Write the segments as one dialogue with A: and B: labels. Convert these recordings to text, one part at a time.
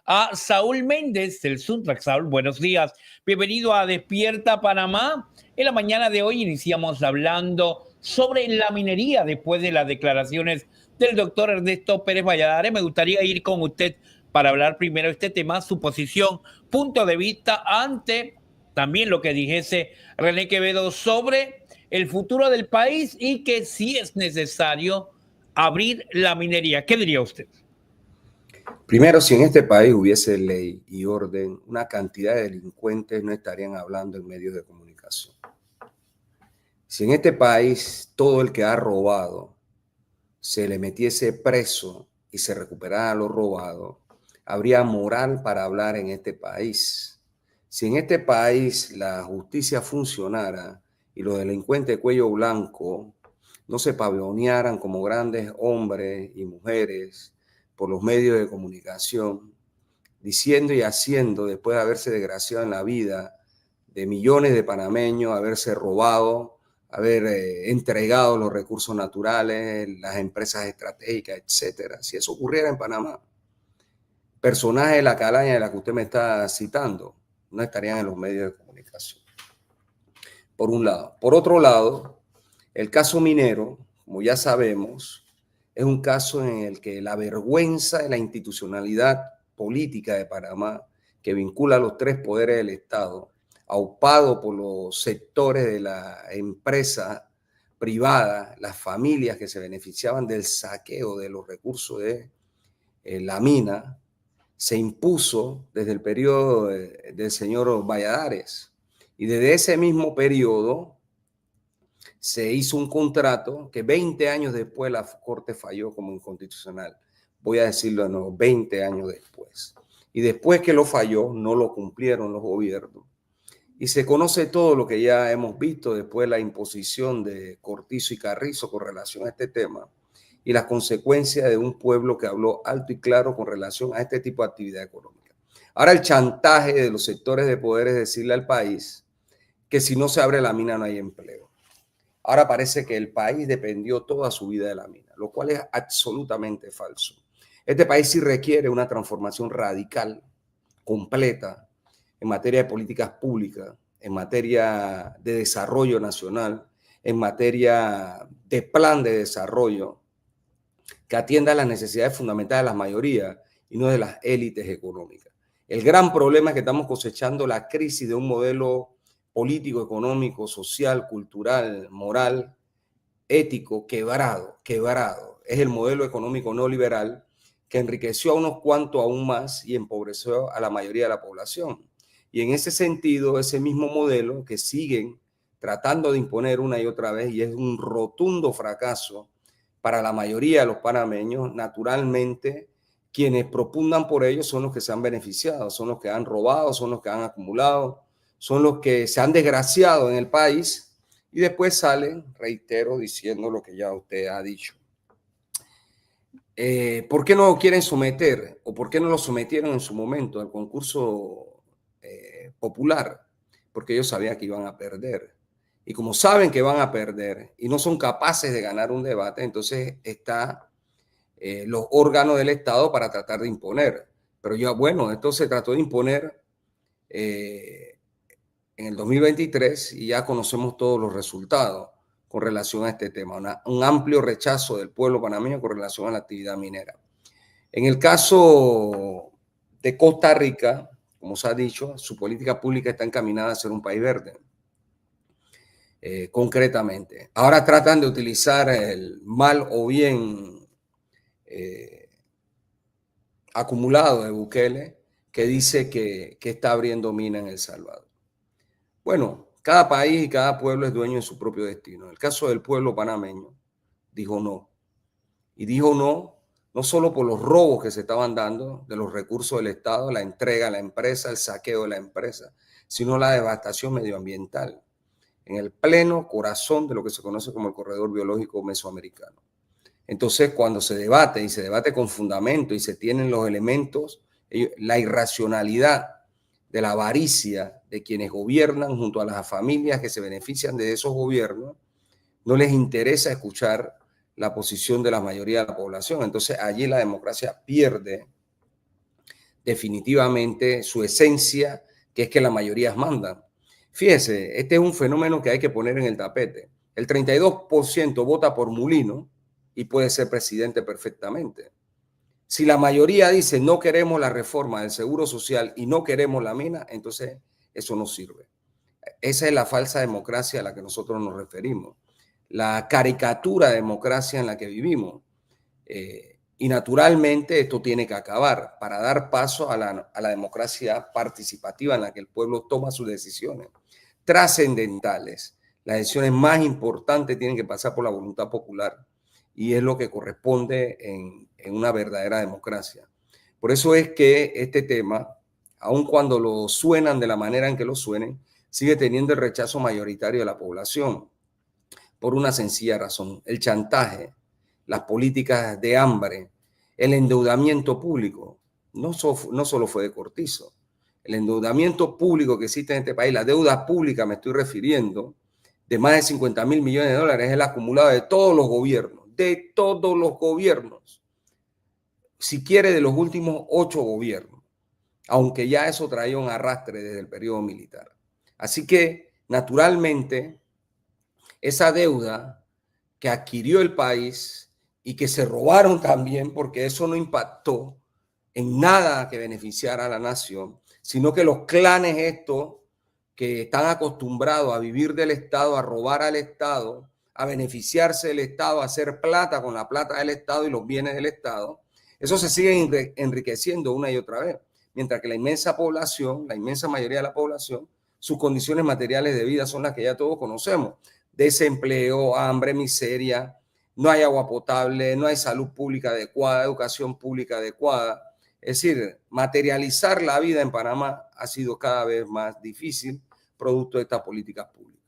A: A Saúl Méndez del Suntrack. Saúl, buenos días. Bienvenido a Despierta Panamá. En la mañana de hoy iniciamos hablando sobre la minería después de las declaraciones del doctor Ernesto Pérez Valladares. Me gustaría ir con usted para hablar primero de este tema, su posición, punto de vista ante también lo que dijese René Quevedo sobre el futuro del país y que si es necesario abrir la minería. ¿Qué diría usted?
B: Primero, si en este país hubiese ley y orden, una cantidad de delincuentes no estarían hablando en medios de comunicación. Si en este país todo el que ha robado se le metiese preso y se recuperara lo robado, habría moral para hablar en este país. Si en este país la justicia funcionara y los delincuentes de cuello blanco no se pavonearan como grandes hombres y mujeres por los medios de comunicación, diciendo y haciendo, después de haberse desgraciado en la vida de millones de panameños, haberse robado, haber entregado los recursos naturales, las empresas estratégicas, etcétera. Si eso ocurriera en Panamá, personajes de la calaña de la que usted me está citando no estarían en los medios de comunicación. Por un lado. Por otro lado, el caso minero, como ya sabemos, es un caso en el que la vergüenza de la institucionalidad política de Panamá, que vincula a los tres poderes del Estado, aupado por los sectores de la empresa privada, las familias que se beneficiaban del saqueo de los recursos de la mina, se impuso desde el periodo del señor Valladares. Y desde ese mismo periodo se hizo un contrato que 20 años después la Corte falló como inconstitucional. Voy a decirlo de nuevo, 20 años después. Y después que lo falló, no lo cumplieron los gobiernos. Y se conoce todo lo que ya hemos visto después de la imposición de Cortizo y Carrizo con relación a este tema y las consecuencias de un pueblo que habló alto y claro con relación a este tipo de actividad económica. Ahora el chantaje de los sectores de poder es decirle al país que si no se abre la mina no hay empleo. Ahora parece que el país dependió toda su vida de la mina, lo cual es absolutamente falso. Este país sí requiere una transformación radical, completa, en materia de políticas públicas, en materia de desarrollo nacional, en materia de plan de desarrollo que atienda a las necesidades fundamentales de las mayorías y no de las élites económicas. El gran problema es que estamos cosechando la crisis de un modelo político, económico, social, cultural, moral, ético, quebrado. Es el modelo económico neoliberal que enriqueció a unos cuantos aún más y empobreció a la mayoría de la población. Y en ese sentido, ese mismo modelo que siguen tratando de imponer una y otra vez, y es un rotundo fracaso para la mayoría de los panameños, naturalmente, quienes propugnan por ello son los que se han beneficiado, son los que han robado, son los que han acumulado, son los que se han desgraciado en el país y después salen, reitero, diciendo lo que ya usted ha dicho. ¿Por qué no lo quieren someter o por qué no lo sometieron en su momento al concurso popular? Porque ellos sabían que iban a perder. Y como saben que van a perder y no son capaces de ganar un debate, entonces está los órganos del Estado para tratar de imponer. Pero ya, bueno, esto se trató de imponer en el 2023 y ya conocemos todos los resultados con relación a este tema. Un amplio rechazo del pueblo panameño con relación a la actividad minera. En el caso de Costa Rica, como se ha dicho, su política pública está encaminada a ser un país verde. Concretamente. Ahora tratan de utilizar el mal o bien acumulado de Bukele, que dice que está abriendo mina en El Salvador. Bueno, cada país y cada pueblo es dueño de su propio destino. En el caso del pueblo panameño, dijo no. Y dijo no, no solo por los robos que se estaban dando de los recursos del Estado, la entrega a la empresa, el saqueo de la empresa, sino la devastación medioambiental en el pleno corazón de lo que se conoce como el corredor biológico mesoamericano. Entonces, cuando se debate y se debate con fundamento y se tienen los elementos, la irracionalidad de la avaricia de quienes gobiernan junto a las familias que se benefician de esos gobiernos, no les interesa escuchar la posición de la mayoría de la población. Entonces, allí la democracia pierde definitivamente su esencia, que es que la mayoría mandan. Fíjese, este es un fenómeno que hay que poner en el tapete. El 32% vota por Mulino y puede ser presidente perfectamente. Si la mayoría dice no queremos la reforma del Seguro Social y no queremos la mina, entonces eso no sirve. Esa es la falsa democracia a la que nosotros nos referimos. La caricatura de democracia en la que vivimos. Y naturalmente esto tiene que acabar para dar paso a la democracia participativa en la que el pueblo toma sus decisiones trascendentales. Las decisiones más importantes tienen que pasar por la voluntad popular y es lo que corresponde en una verdadera democracia. Por eso es que este tema, aun cuando lo suenan de la manera en que lo suenen, sigue teniendo el rechazo mayoritario de la población por una sencilla razón: el chantaje, las políticas de hambre, el endeudamiento público. No solo fue de Cortizo. El endeudamiento público que existe en este país, la deuda pública me estoy refiriendo, de más de 50.000 millones de dólares, es el acumulado de todos los gobiernos, si quiere de los últimos 8 gobiernos, aunque ya eso traía un arrastre desde el periodo militar. Así que, naturalmente, esa deuda que adquirió el país y que se robaron también, porque eso no impactó en nada que beneficiara a la nación, sino que los clanes estos que están acostumbrados a vivir del Estado, a robar al Estado, a beneficiarse del Estado, a hacer plata con la plata del Estado y los bienes del Estado, eso se sigue enriqueciendo una y otra vez, mientras que la inmensa población, la inmensa mayoría de la población, sus condiciones materiales de vida son las que ya todos conocemos: desempleo, hambre, miseria, no hay agua potable, no hay salud pública adecuada, educación pública adecuada. Es decir, materializar la vida en Panamá ha sido cada vez más difícil producto de estas políticas públicas.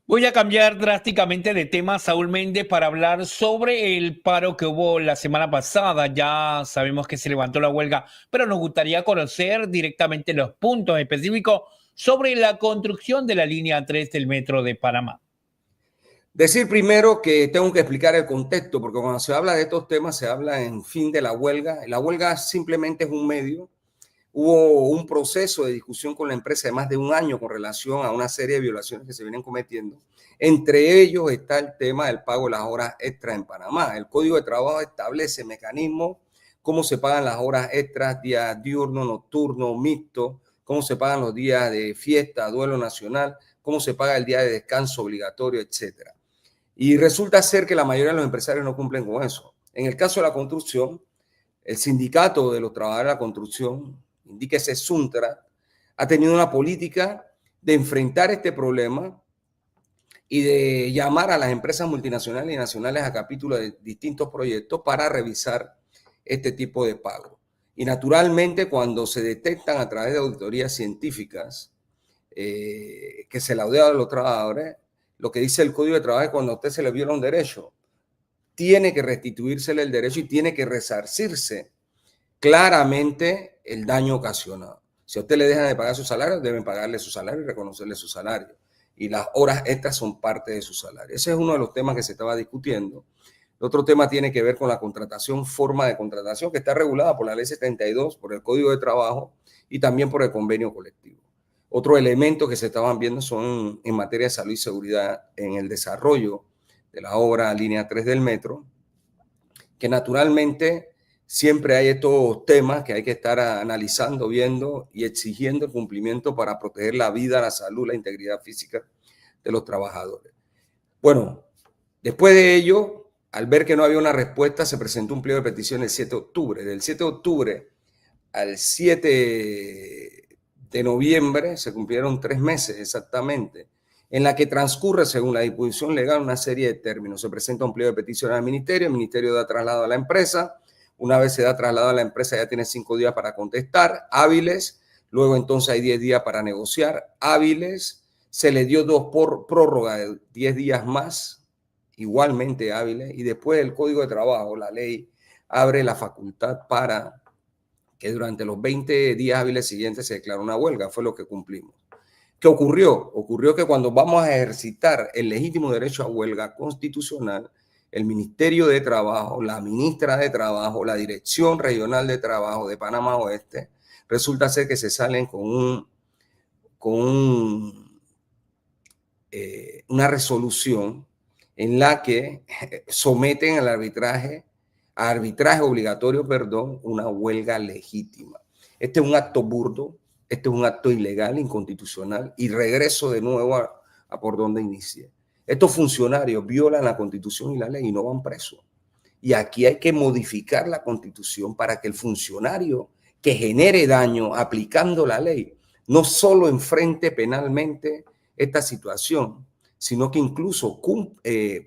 A: Voy a cambiar drásticamente de tema, Saúl Méndez, para hablar sobre el paro que hubo la semana pasada. Ya sabemos que se levantó la huelga, pero nos gustaría conocer directamente los puntos específicos sobre la construcción de la línea 3 del Metro de Panamá.
B: Decir primero que tengo que explicar el contexto, porque cuando se habla de estos temas se habla en fin de la huelga. La huelga simplemente es un medio. Hubo un proceso de discusión con la empresa de más de un año con relación a una serie de violaciones que se vienen cometiendo. Entre ellos está el tema del pago de las horas extras en Panamá. El Código de Trabajo establece mecanismos, cómo se pagan las horas extras, días diurno, nocturno, mixto, cómo se pagan los días de fiesta, duelo nacional, cómo se paga el día de descanso obligatorio, etcétera. Y resulta ser que la mayoría de los empresarios no cumplen con eso. En el caso de la construcción, el sindicato de los trabajadores de la construcción, indíquese Suntra, ha tenido una política de enfrentar este problema y de llamar a las empresas multinacionales y nacionales a capítulo de distintos proyectos para revisar este tipo de pago. Y naturalmente, cuando se detectan a través de auditorías científicas que se laudea a los trabajadores, lo que dice el Código de Trabajo es que cuando a usted se le viola un derecho, tiene que restituírsele el derecho y tiene que resarcirse claramente el daño ocasionado. Si a usted le dejan de pagar su salario, deben pagarle su salario y reconocerle su salario. Y las horas extras son parte de su salario. Ese es uno de los temas que se estaba discutiendo. El otro tema tiene que ver con la contratación, forma de contratación, que está regulada por la Ley 72, por el Código de Trabajo y también por el convenio colectivo. Otros elementos que se estaban viendo son en materia de salud y seguridad en el desarrollo de la obra Línea 3 del metro, que naturalmente siempre hay estos temas que hay que estar analizando, viendo y exigiendo el cumplimiento para proteger la vida, la salud, la integridad física de los trabajadores. Bueno, después de ello, al ver que no había una respuesta, se presentó un pliego de petición el 7 de octubre. Del 7 de octubre al 7 de noviembre se cumplieron 3 meses exactamente, en la que transcurre, según la disposición legal, una serie de términos. Se presenta un pliego de petición al ministerio, el ministerio da traslado a la empresa. Una vez se da traslado a la empresa, ya tiene 5 días para contestar, hábiles. Luego entonces hay 10 días para negociar, hábiles. Se le dio 2 prórrogas de 10 días más, igualmente hábiles. Y después el Código de Trabajo, la ley, abre la facultad para que durante los 20 días hábiles siguientes se declare una huelga. Fue lo que cumplimos. ¿Qué ocurrió? Ocurrió que cuando vamos a ejercitar el legítimo derecho a huelga constitucional, el Ministerio de Trabajo, la ministra de Trabajo, la Dirección Regional de Trabajo de Panamá Oeste, resulta ser que se salen con una resolución en la que someten al arbitraje obligatorio, una huelga legítima. Este es un acto burdo, este es un acto ilegal, inconstitucional, y regreso de nuevo a por donde inicié. Estos funcionarios violan la Constitución y la ley y no van presos. Y aquí hay que modificar la Constitución para que el funcionario que genere daño aplicando la ley no solo enfrente penalmente esta situación, sino que incluso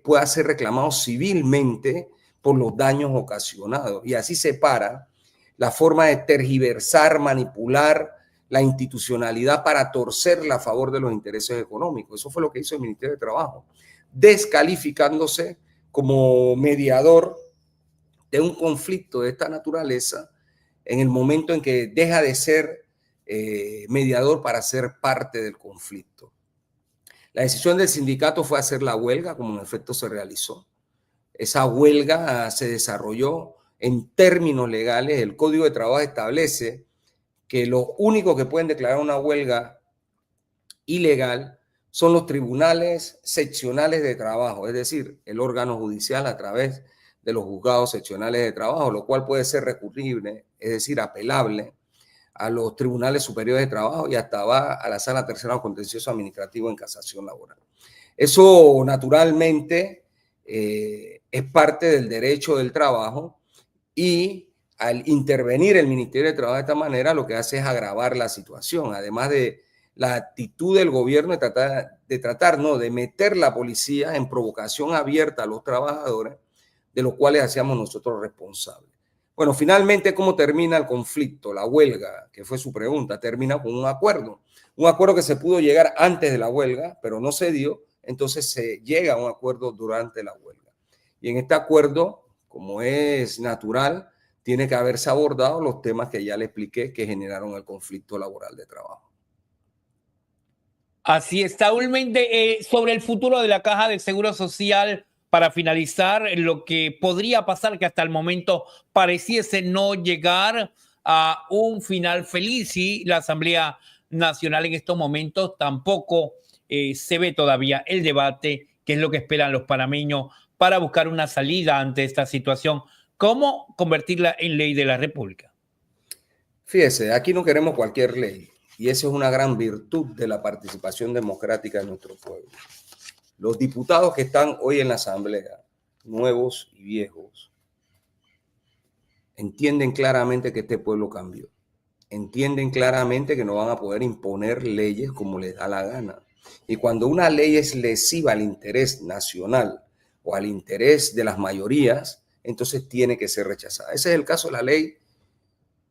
B: pueda ser reclamado civilmente por los daños ocasionados. Y así se para la forma de tergiversar, manipular la institucionalidad para torcerla a favor de los intereses económicos. Eso fue lo que hizo el Ministerio de Trabajo, descalificándose como mediador de un conflicto de esta naturaleza en el momento en que deja de ser mediador para ser parte del conflicto. La decisión del sindicato fue hacer la huelga, como en efecto se realizó. Esa huelga se desarrolló en términos legales. El Código de Trabajo establece que los únicos que pueden declarar una huelga ilegal son los tribunales seccionales de trabajo, es decir, el órgano judicial a través de los juzgados seccionales de trabajo, lo cual puede ser recurrible, es decir, apelable a los tribunales superiores de trabajo y hasta va a la sala tercera o contencioso administrativo en casación laboral. Eso naturalmente es parte del derecho del trabajo, y al intervenir el Ministerio de Trabajo de esta manera lo que hace es agravar la situación, además de la actitud del gobierno de meter la policía en provocación abierta a los trabajadores, de los cuales hacíamos nosotros responsables. Bueno, finalmente, ¿cómo termina el conflicto? La huelga, que fue su pregunta, termina con un acuerdo que se pudo llegar antes de la huelga, pero no se dio, entonces se llega a un acuerdo durante la huelga. Y en este acuerdo, como es natural, tiene que haberse abordado los temas que ya le expliqué que generaron el conflicto laboral de trabajo.
A: Así es, Saúl Méndez, sobre el futuro de la Caja de Seguro Social, para finalizar, lo que podría pasar, que hasta el momento pareciese no llegar a un final feliz, y la Asamblea Nacional en estos momentos tampoco se ve todavía el debate, que es lo que esperan los panameños para buscar una salida ante esta situación. ¿Cómo convertirla en ley de la República?
B: Fíjese, aquí no queremos cualquier ley, y esa es una gran virtud de la participación democrática de nuestro pueblo. Los diputados que están hoy en la Asamblea, nuevos y viejos, entienden claramente que este pueblo cambió. Entienden claramente que no van a poder imponer leyes como les da la gana. Y cuando una ley es lesiva al interés nacional o al interés de las mayorías, entonces tiene que ser rechazada. Ese es el caso de la ley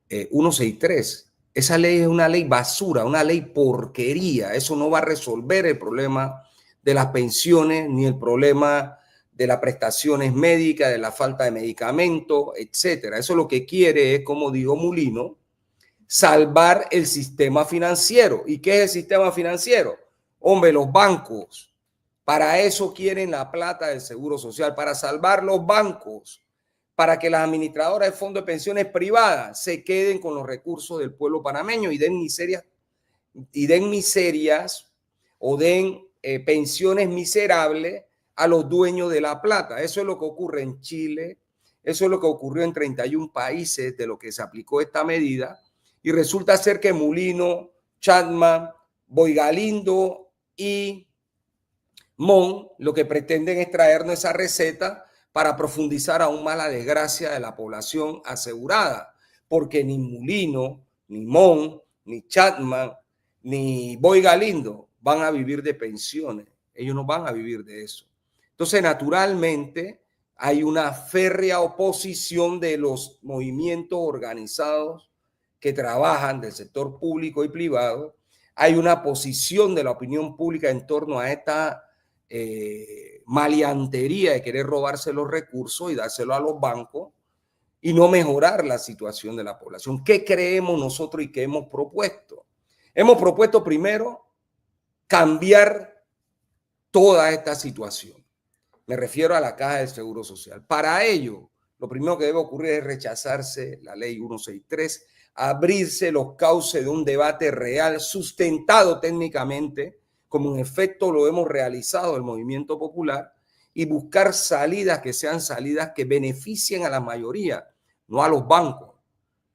B: 163. Esa ley es una ley basura, una ley porquería. Eso no va a resolver el problema de las pensiones, ni el problema de las prestaciones médicas, de la falta de medicamentos, etcétera. Eso lo que quiere es, como dijo Mulino, salvar el sistema financiero. ¿Y qué es el sistema financiero? Hombre, los bancos. Para eso quieren la plata del Seguro Social, para salvar los bancos, para que las administradoras de fondos de pensiones privadas se queden con los recursos del pueblo panameño y den miserias o den pensiones miserables a los dueños de la plata. Eso es lo que ocurre en Chile, eso es lo que ocurrió en 31 países de lo que se aplicó esta medida, y resulta ser que Mulino, Chapman, Boigalindo y Mon lo que pretenden es traernos esa receta para profundizar aún más la desgracia de la población asegurada, porque ni Mulino, ni Mon, ni Chapman, ni Boigalindo van a vivir de pensiones. Ellos no van a vivir de eso. Entonces, naturalmente, hay una férrea oposición de los movimientos organizados que trabajan del sector público y privado. Hay una posición de la opinión pública en torno a esta maleantería de querer robarse los recursos y dárselo a los bancos y no mejorar la situación de la población. ¿Qué creemos nosotros y qué hemos propuesto? Hemos propuesto primero cambiar toda esta situación. Me refiero a la Caja del Seguro Social. Para ello, lo primero que debe ocurrir es rechazarse la ley 163, abrirse los cauces de un debate real, sustentado técnicamente, como en efecto lo hemos realizado el movimiento popular, y buscar salidas que sean salidas que beneficien a la mayoría, no a los bancos,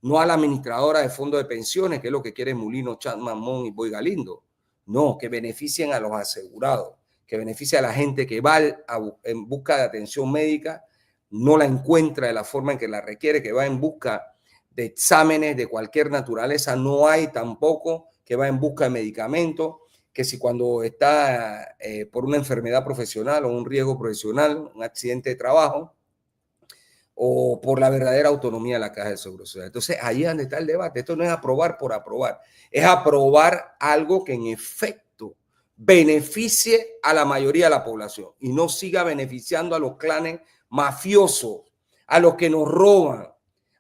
B: no a la administradora de fondos de pensiones, que es lo que quiere Mulino, Chapman, Mon y Boy Galindo. No, que beneficien a los asegurados, que beneficie a la gente que va en busca de atención médica, no la encuentra de la forma en que la requiere, que va en busca de exámenes de cualquier naturaleza, no hay tampoco, que va en busca de medicamentos, que si cuando está por una enfermedad profesional o un riesgo profesional, un accidente de trabajo, o por la verdadera autonomía de la Caja de Seguro Social. Entonces, ahí es donde está el debate. Esto no es aprobar por aprobar, es aprobar algo que en efecto beneficie a la mayoría de la población y no siga beneficiando a los clanes mafiosos, a los que nos roban,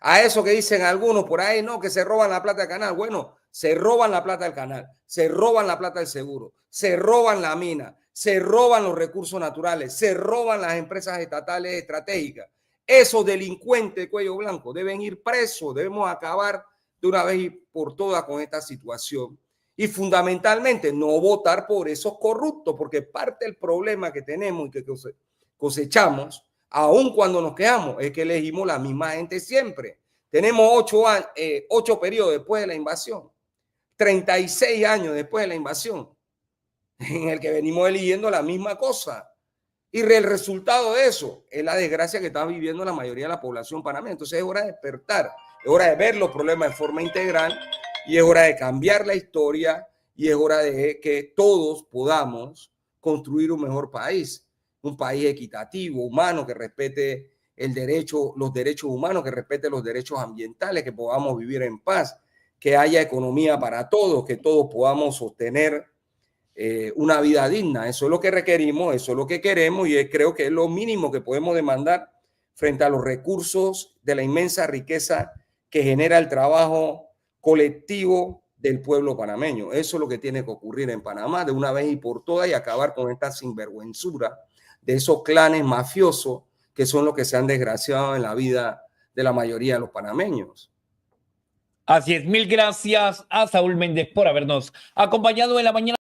B: a eso que dicen algunos por ahí, no, que se roban la plata del canal. Bueno, se roban la plata del canal, se roban la plata del seguro, se roban la mina, se roban los recursos naturales, se roban las empresas estatales estratégicas. Esos delincuentes de cuello blanco deben ir presos, debemos acabar de una vez y por todas con esta situación. Y fundamentalmente no votar por esos corruptos, porque parte del problema que tenemos y que cosechamos, aun cuando nos quejamos, es que elegimos la misma gente siempre. Tenemos 8 periodos después de la invasión, 36 años después de la invasión, en el que venimos eligiendo la misma cosa. Y el resultado de eso es la desgracia que está viviendo la mayoría de la población panameña. Entonces es hora de despertar, es hora de ver los problemas de forma integral y es hora de cambiar la historia y es hora de que todos podamos construir un mejor país, un país equitativo, humano, que respete el derecho, los derechos humanos, que respete los derechos ambientales, que podamos vivir en paz, que haya economía para todos, que todos podamos sostener una vida digna. Eso es lo que requerimos, eso es lo que queremos y creo que es lo mínimo que podemos demandar frente a los recursos de la inmensa riqueza que genera el trabajo colectivo del pueblo panameño. Eso es lo que tiene que ocurrir en Panamá de una vez y por todas y acabar con esta sinvergüenzura de esos clanes mafiosos que son los que se han desgraciado en la vida de la mayoría de los panameños.
A: Así es, mil gracias a Saúl Méndez por habernos acompañado en la mañana.